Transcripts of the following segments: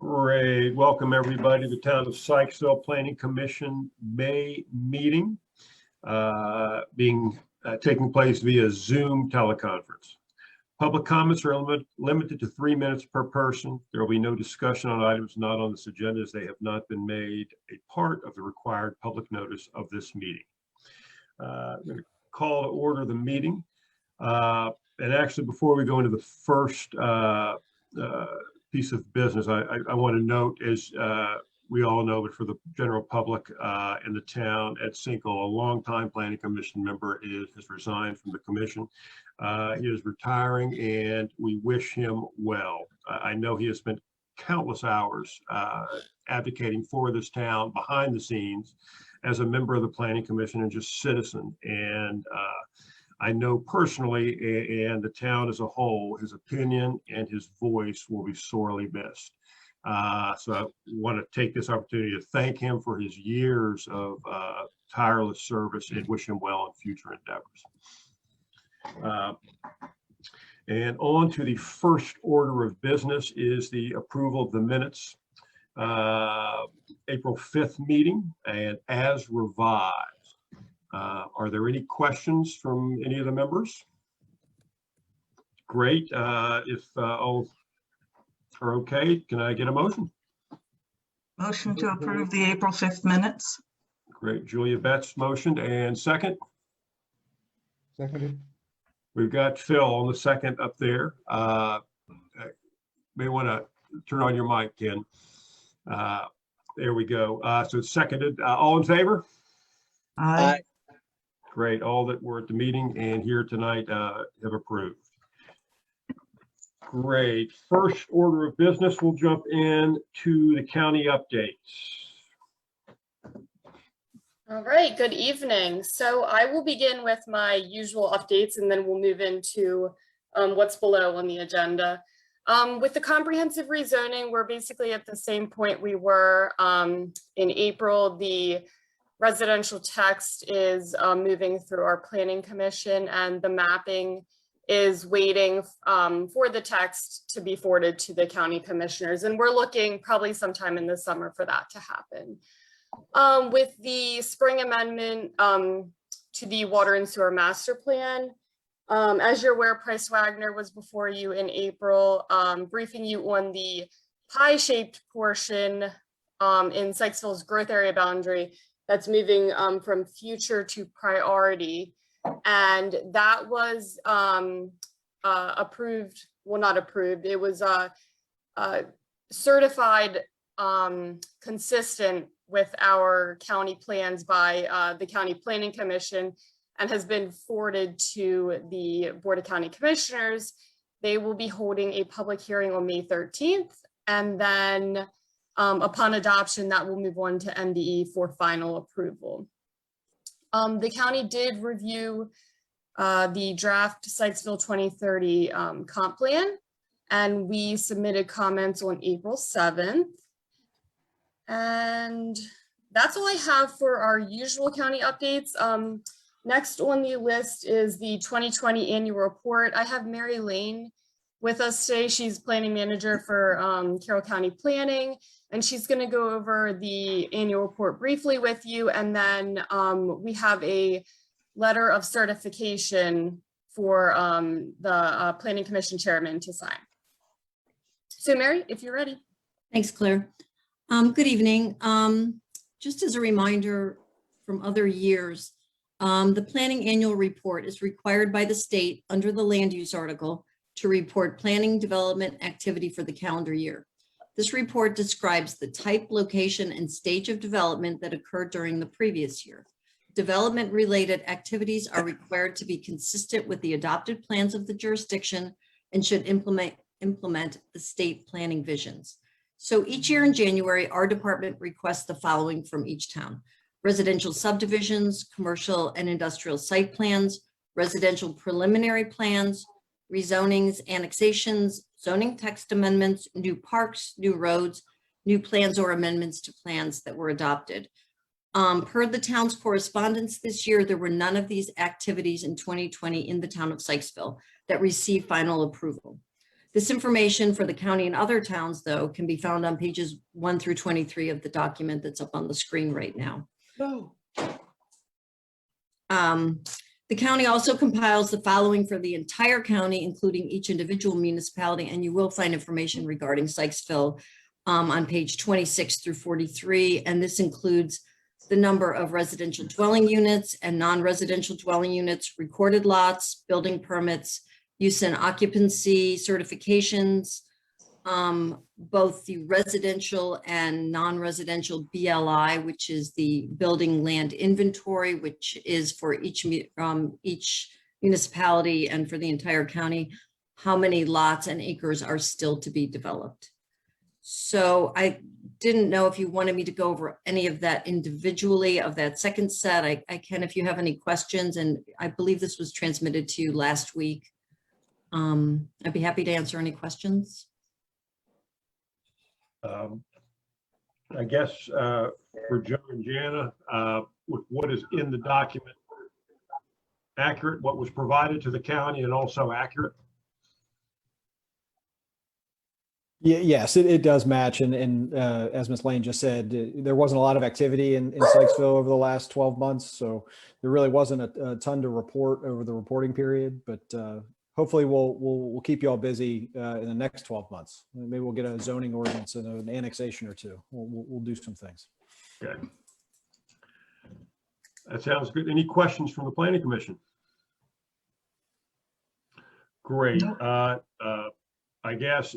Great. Welcome, everybody, to the Town of Sykesville Planning Commission May meeting taking place via Zoom teleconference. Public comments are limited to 3 minutes per person. There will be no discussion on items not on this agenda as they have not been made a part of the required public notice of this meeting. I'm going to call to order the meeting. And actually, before we go into the first piece of business, I want to note, as we all know, but for the general public in the town, Ed Sinkle, a longtime planning commission member, has resigned from the commission. He is retiring, and we wish him well. I know he has spent countless hours advocating for this town behind the scenes as a member of the planning commission and just citizen. And I know personally, and the town as a whole, his opinion and his voice will be sorely missed. So I want to take this opportunity to thank him for his years of tireless service and wish him well in future endeavors. And on to the first order of business is the approval of the minutes, April 5th meeting, and as revised. Are there any questions from any of the members? Great. If all are okay, can I get a motion? Motion to approve the April 5th minutes. Great. Julia Betts motioned, and second? Seconded. We've got Phil on the second up there. May want to turn on your mic, Ken. There we go. So it's seconded. All in favor? Aye. Great. All that were at the meeting and here tonight have approved. Great. First order of business, we'll jump in to the county updates. All right, good evening. So I will begin with my usual updates and then we'll move into what's below on the agenda. With the comprehensive rezoning, we're basically at the same point we were in April. The residential text is moving through our planning commission, and the mapping is waiting for the text to be forwarded to the county commissioners. And we're looking probably sometime in the summer for that to happen. With the spring amendment to the water and sewer master plan, as you're aware, Price Wagner was before you in April, briefing you on the pie-shaped portion in Sykesville's growth area boundary that's moving from future to priority. And that was approved, well, not approved, it was certified consistent with our county plans by the County Planning Commission and has been forwarded to the Board of County Commissioners. They will be holding a public hearing on May 13th, and then upon adoption, that will move on to MDE for final approval. The county did review the draft Sykesville 2030 comp plan, and we submitted comments on April 7th. And that's all I have for our usual county updates. Next on the list is the 2020 annual report. I have Mary Lane with us today. She's planning manager for Carroll County Planning, and she's going to go over the annual report briefly with you. And then we have a letter of certification for the Planning Commission chairman to sign. So Mary, if you're ready. Thanks, Claire. Good evening. Just as a reminder from other years, the planning annual report is required by the state under the land use article to report planning development activity for the calendar year. This report describes the type, location, and stage of development that occurred during the previous year. Development related activities are required to be consistent with the adopted plans of the jurisdiction and should implement the state planning visions. So each year in January, our department requests the following from each town: residential subdivisions, commercial and industrial site plans, residential preliminary plans, rezonings, annexations, zoning text amendments, new parks, new roads, new plans or amendments to plans that were adopted. Per the town's correspondence this year, there were none of these activities in 2020 in the town of Sykesville that received final approval. This information for the county and other towns, though, can be found on pages 1 through 23 of the document that's up on the screen right now. The county also compiles the following for the entire county, including each individual municipality, and you will find information regarding Sykesville on page 26 through 43, and this includes the number of residential dwelling units and non-residential dwelling units, recorded lots, building permits, use and occupancy certifications, both the residential and non-residential BLI, which is the building land inventory, which is for each municipality and for the entire county, how many lots and acres are still to be developed. So I didn't know if you wanted me to go over any of that individually of that second set. I can if you have any questions, and I believe this was transmitted to you last week. I'd be happy to answer any questions. I guess for Joe and Jana, with what is in the document, accurate, what was provided to the county and also accurate? Yes, it does match. And as Ms. Lane just said, there wasn't a lot of activity in Sykesville over the last 12 months. So there really wasn't a ton to report over the reporting period, but hopefully we'll keep you all busy in the next 12 months. Maybe we'll get a zoning ordinance and an annexation or two. We'll do some things. Okay. That sounds good. Any questions from the Planning Commission? Great. No. I guess,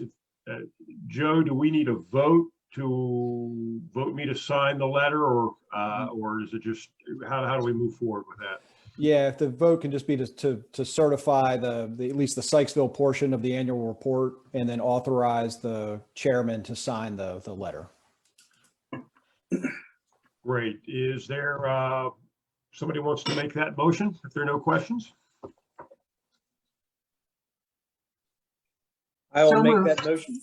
Joe, do we need a vote to vote me to sign the letter, or is it just, how do we move forward with that? Yeah, if the vote can just be to certify at least the Sykesville portion of the annual report, and then authorize the chairman to sign the letter. Great. Is there somebody wants to make that motion if there are no questions? I will So make moved. that motion.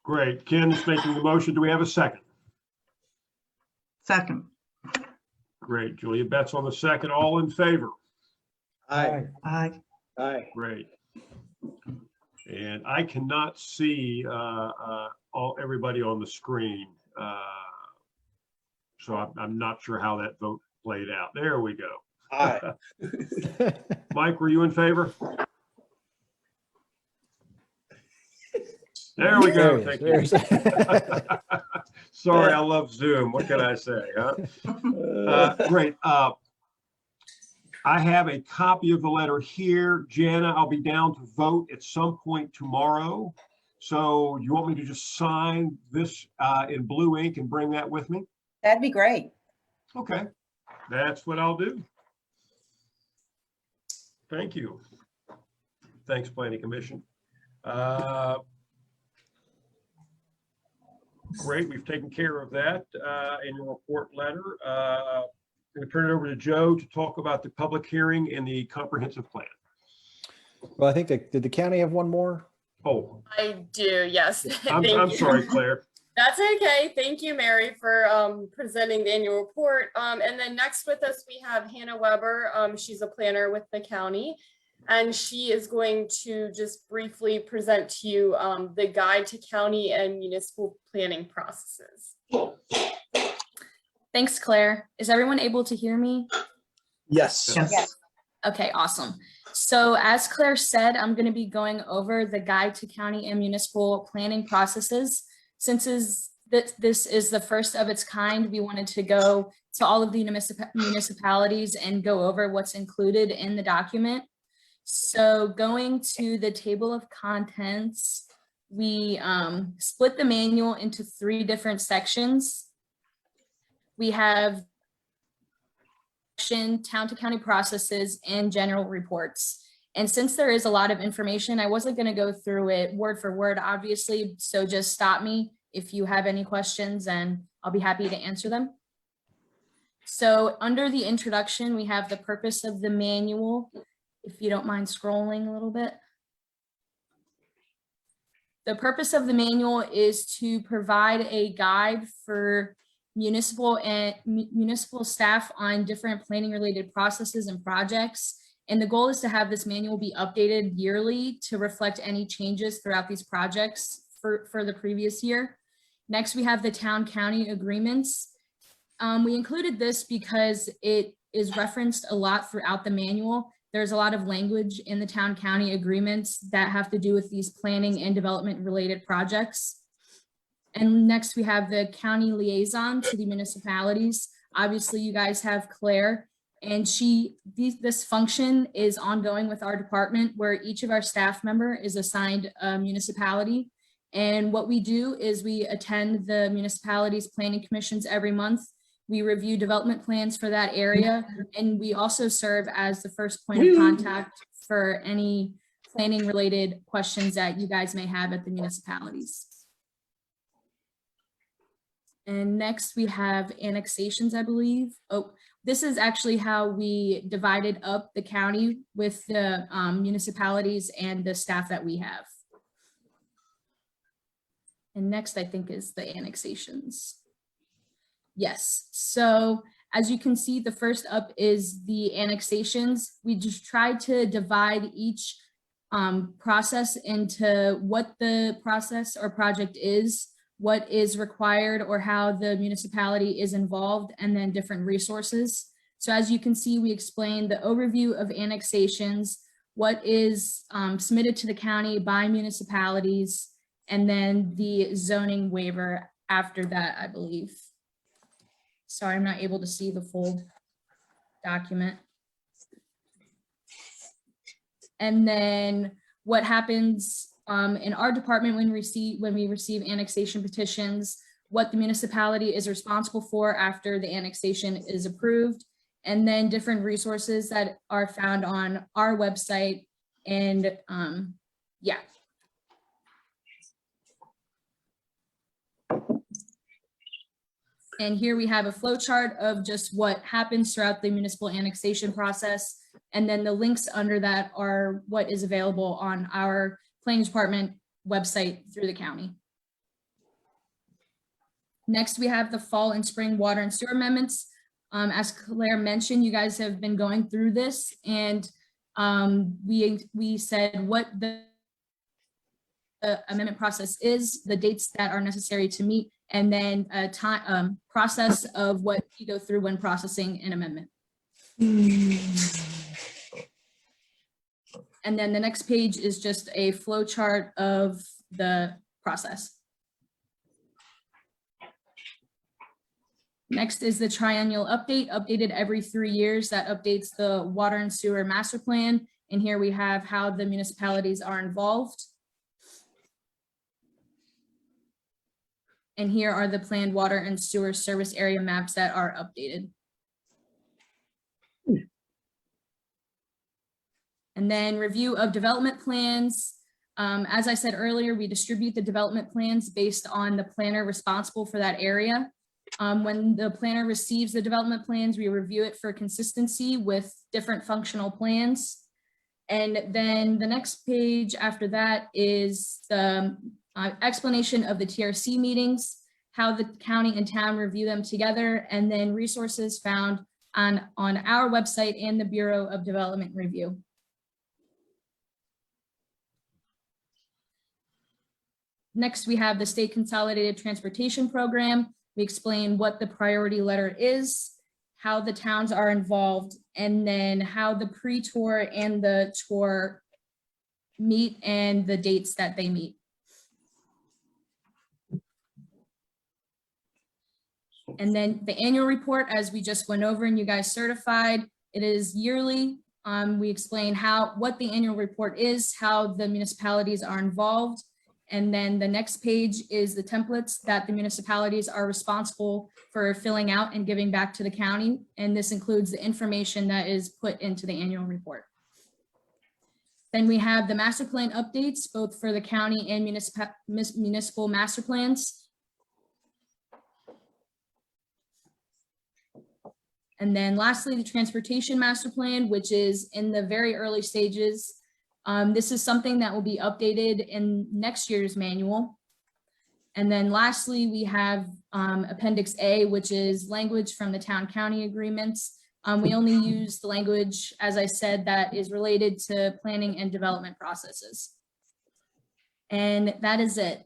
Great. Ken is making the motion. Do we have a second? Second. Great. Julia Betts on the second. All in favor? Aye. Aye. Aye. Great. And I cannot see everybody on the screen. So I'm not sure how that vote played out. There we go. Aye. Mike, were you in favor? There we go. There Thank he is. you. Sorry, I love Zoom. What can I say? Huh? Great. I have a copy of the letter here. Jana, I'll be down to vote at some point tomorrow. So you want me to just sign this in blue ink and bring that with me? That'd be great. Okay, that's what I'll do. Thank you. Thanks, Planning Commission. Great, we've taken care of that in your report letter. I'm going to turn it over to Joe to talk about the public hearing and the comprehensive plan. Well, I think did the county have one more? Oh, I do, yes. I'm Thank you. sorry, Claire. That's okay. Thank you, Mary, for presenting the annual report. And then next with us, we have Hannah Weber. She's a planner with the county, and she is going to just briefly present to you the guide to county and municipal planning processes. Thanks, Claire. Is everyone able to hear me? Yes. Yes. Okay, awesome. So as Claire said, I'm going to be going over the guide to county and municipal planning processes. Since this is the first of its kind, we wanted to go to all of the municipalities and go over what's included in the document. So going to the table of contents, we split the manual into 3 different sections. We have town to county processes and general reports. And since there is a lot of information, I wasn't going to go through it word for word, obviously. So just stop me if you have any questions and I'll be happy to answer them. So under the introduction, we have the purpose of the manual. If you don't mind scrolling a little bit. The purpose of the manual is to provide a guide for municipal staff on different planning related processes and projects. And the goal is to have this manual be updated yearly to reflect any changes throughout these projects for the previous year. Next, we have the town-county agreements. We included this because it is referenced a lot throughout the manual. There's a lot of language in the town-county agreements that have to do with these planning and development related projects. And next we have the county liaison to the municipalities. Obviously you guys have Claire, and this function is ongoing with our department, where each of our staff member is assigned a municipality. And what we do is we attend the municipalities planning commissions every month. We review development plans for that area, and we also serve as the first point of contact for any planning related questions that you guys may have at the municipalities. And next we have annexations, I believe. Oh, this is actually how we divided up the county with the municipalities and the staff that we have. And next I think is the annexations. Yes, so as you can see, the first up is the annexations. We just tried to divide each process into what the process or project is, what is required, or how the municipality is involved, and then different resources. So as you can see, we explained the overview of annexations, what is submitted to the county by municipalities, and then the zoning waiver after that, I believe. Sorry, I'm not able to see the full document. And then what happens in our department when we receive annexation petitions, what the municipality is responsible for after the annexation is approved, and then different resources that are found on our website. And yeah. And here we have a flow chart of just what happens throughout the municipal annexation process. And then the links under that are what is available on our planning department website through the county. Next, we have the fall and spring water and sewer amendments. As Claire mentioned, you guys have been going through this, and we said what the amendment process is, the dates that are necessary to meet, and then a time process of what you go through when processing an amendment. And then the next page is just a flow chart of the process. Next is the triennial update, updated every 3 years. That updates the water and sewer master plan. And here we have how the municipalities are involved. And here are the planned water and sewer service area maps that are updated. And then review of development plans. As I said earlier, we distribute the development plans based on the planner responsible for that area. When the planner receives the development plans, we review it for consistency with different functional plans. And then the next page after that is the explanation of the TRC meetings, how the county and town review them together, and then resources found on our website and the Bureau of Development Review. Next, we have the State Consolidated Transportation Program. We explain what the priority letter is, how the towns are involved, and then how the pre-tour and the tour meet and the dates that they meet. And then the annual report, as we just went over and you guys certified, it is yearly. We explain what the annual report is, how the municipalities are involved. And then the next page is the templates that the municipalities are responsible for filling out and giving back to the county. And this includes the information that is put into the annual report. Then we have the master plan updates, both for the county and municipal master plans. And then lastly, the transportation master plan, which is in the very early stages. This is something that will be updated in next year's manual. And then lastly, we have Appendix A, which is language from the town-county agreements We only use the language, as I said, that is related to planning and development processes. And that is it.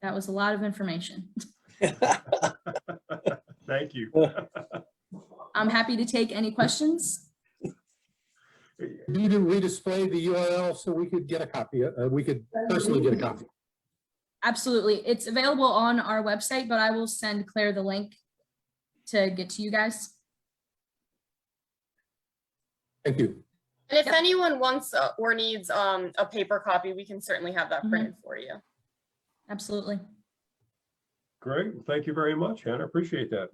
That was a lot of information. Thank you. I'm happy to take any questions. Need to redisplay the URL so we could get a copy, we could personally get a copy. Absolutely. It's available on our website, but I will send Claire the link to get to you guys. Thank you. And if Yep. anyone wants or needs a paper copy, we can certainly have that Mhm. printed for you. Absolutely. Great. Well, thank you very much, Hannah. Appreciate that.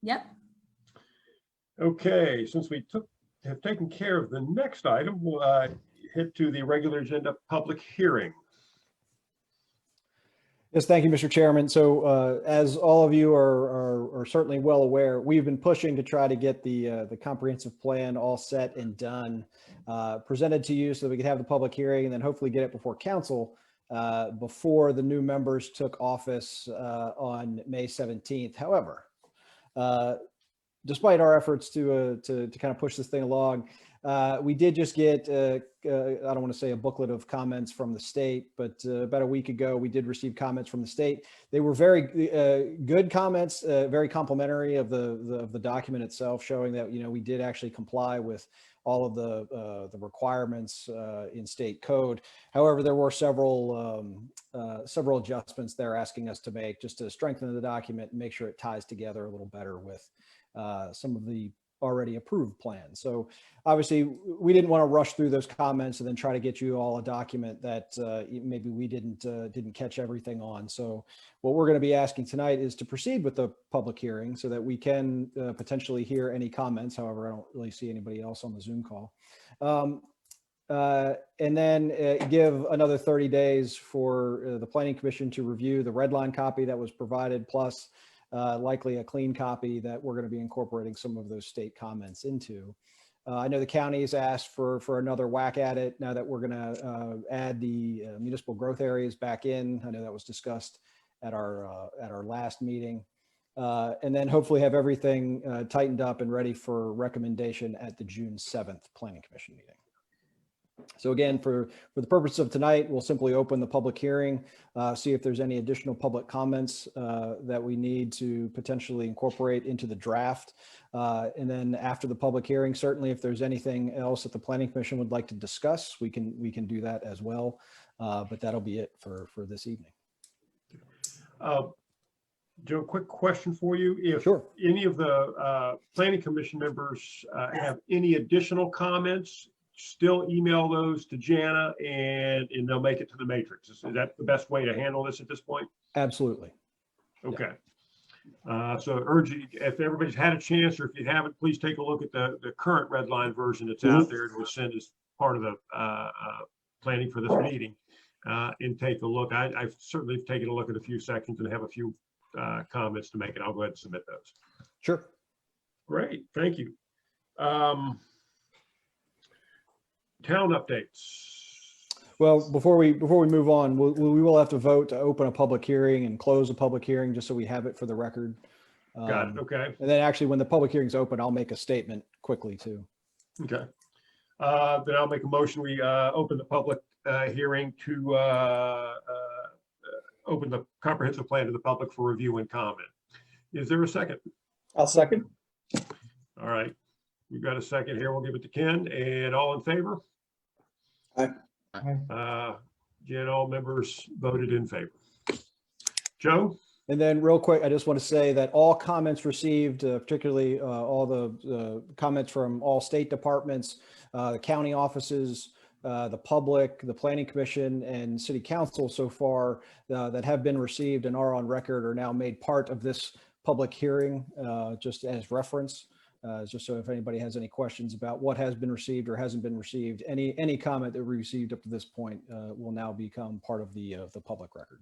Yep. Okay, since we have taken care of the next item, we'll head to the regular agenda public hearing. Yes, thank you, Mr. Chairman. So as all of you are certainly well aware, we've been pushing to try to get the comprehensive plan all set and done, presented to you so that we could have the public hearing and then hopefully get it before council before the new members took office on May 17th. However, despite our efforts to kind of push this thing along, we did just get, I don't want to say a booklet of comments from the state, but about a week ago, we did receive comments from the state. They were very good comments, very complimentary of the document itself, showing that, we did actually comply with all of the requirements in state code. However, there were several adjustments they're asking us to make just to strengthen the document and make sure it ties together a little better with some of the already approved plans. So obviously we didn't want to rush through those comments and then try to get you all a document that maybe we didn't catch everything on. So what we're going to be asking tonight is to proceed with the public hearing so that we can potentially hear any comments. However, I don't really see anybody else on the Zoom call. And then give another 30 days for the Planning Commission to review the red line copy that was provided, plus likely a clean copy that we're going to be incorporating some of those state comments into. I know the county has asked for another whack at it now that we're going to add the municipal growth areas back in. I know that was discussed at our last meeting. And then hopefully have everything tightened up and ready for recommendation at the June 7th Planning Commission meeting. So again, for the purpose of tonight, we'll simply open the public hearing, see if there's any additional public comments that we need to potentially incorporate into the draft. And then after the public hearing, certainly if there's anything else that the Planning Commission would like to discuss, we can do that as well. But that'll be it for this evening. Joe, quick question for you. If Sure. any of the Planning Commission members have any additional comments, still email those to Jana and they'll make it to the matrix. Is that the best way to handle this at this point? Absolutely. Okay. So urge you, if everybody's had a chance, or if you haven't, please take a look at the current red line version that's out there. It was sent as part of the planning for this meeting, and take a look. I've certainly taken a look at a few sections and have a few comments to make, and I'll go ahead and submit those. Sure. Great, thank you. Town updates. Well, before we move on, we will have to vote to open a public hearing and close a public hearing, just so we have it for the record. Got it, okay. And then actually, when the public hearing's open, I'll make a statement quickly too. Okay. Then I'll make a motion. We open the public hearing to open the comprehensive plan to the public for review and comment. Is there a second? I'll second. All right. We've got a second here. We'll give it to Ken. And all in favor? Jen, all members voted in favor. Joe? And then real quick, I just want to say that all comments received, particularly all the comments from all state departments, the county offices, the public, the Planning Commission, and City Council so far that have been received and are on record are now made part of this public hearing, just as reference. Just so if anybody has any questions about what has been received or hasn't been received, any comment that we received up to this point will now become part of the public record.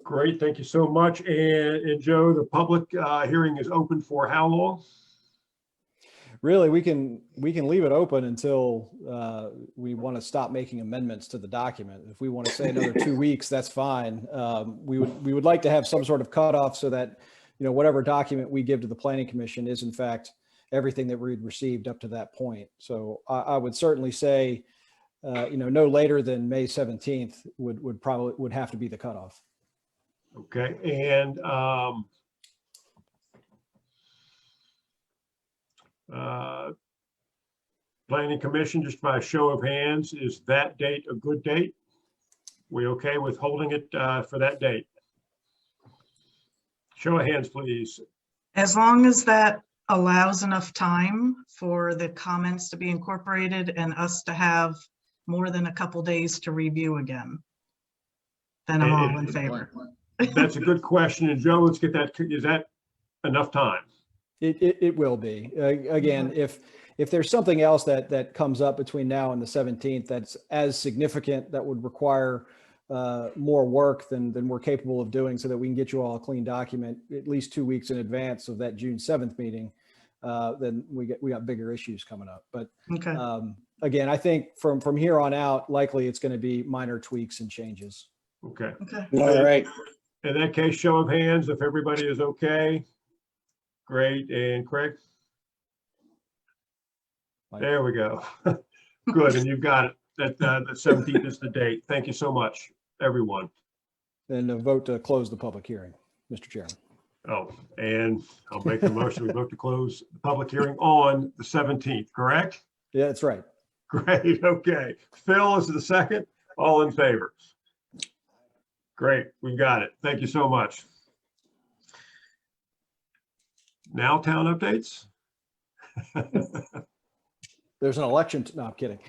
Great, thank you so much. And Joe, the public hearing is open for how long? Really, we can leave it open until we want to stop making amendments to the document. If we want to say another 2 weeks, that's fine. We would like to have some sort of cutoff so that whatever document we give to the planning commission is in fact everything that we'd received up to that point. So I would certainly say, no later than May 17th would have to be the cutoff. Okay, and planning commission, just by a show of hands, is that date a good date? We okay with holding it for that date? Show of hands, please. As long as that allows enough time for the comments to be incorporated and us to have more than a couple days to review again, then I'm all in favor. That's a good question. And Joe, let's get that. Is that enough time? It will be. Again, if there's something else that comes up between now and the 17th that's as significant that would require more work than we're capable of doing, so that we can get you all a clean document at least 2 weeks in advance of that June 7th meeting, then we got bigger issues coming up. But Okay, again, I think from here on out, likely it's going to be minor tweaks and changes. Okay. okay. All right. In that case, show of hands, if everybody is okay. Great. And Craig? There we go. Good. And you've got it. That the 17th is the date. Thank you so much, everyone. And a vote to close the public hearing, Mr. Chairman. Oh, and I'll make the motion. We vote to close the public hearing on the 17th, correct? Yeah, that's right. Great. Okay. Phil is the second. All in favor? Great. We got it. Thank you so much. Now town updates. There's an election. No, I'm kidding.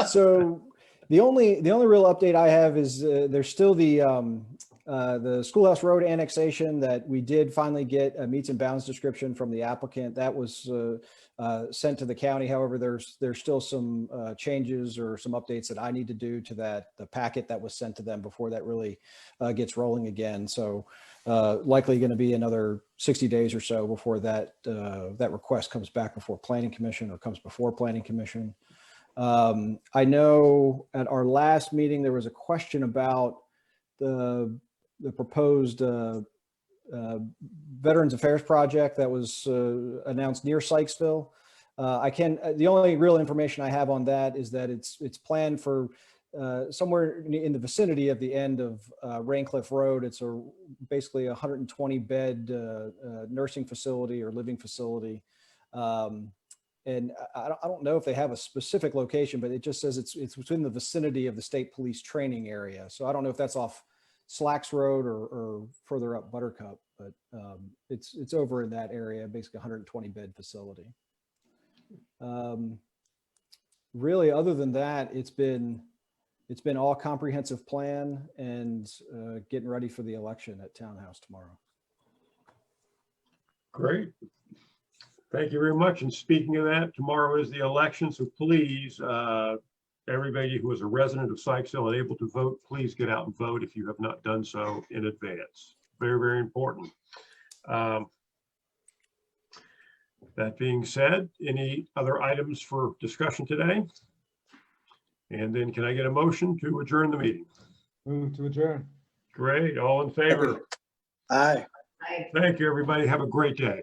So the only real update I have is there's still the Schoolhouse Road annexation that we did finally get a meets and bounds description from the applicant. That was sent to the county. However, there's still some changes or some updates that I need to do to the packet that was sent to them before that really gets rolling again. So likely going to be another 60 days or so before that request comes back before Planning Commission or comes before Planning Commission. I know at our last meeting there was a question about the proposed Veterans Affairs project that was announced near Sykesville. The only real information I have on that is that it's planned for somewhere in the vicinity of the end of Raincliff Road. It's basically a 120 bed nursing facility or living facility. And I don't know if they have a specific location, but it just says it's within the vicinity of the State Police training area. So I don't know if that's off Slacks Road or further up Buttercup, but it's over in that area, basically 120 bed facility. Really, other than that, it's been all comprehensive plan and getting ready for the election at Townhouse tomorrow. Great. Thank you very much. And speaking of that, tomorrow is the election. So please, everybody who is a resident of Sykesville and able to vote, please get out and vote if you have not done so in advance. Very, very important. That being said, any other items for discussion today? And then can I get a motion to adjourn the meeting? Move to adjourn. Great. All in favor? Aye. Thank you, everybody. Have a great day.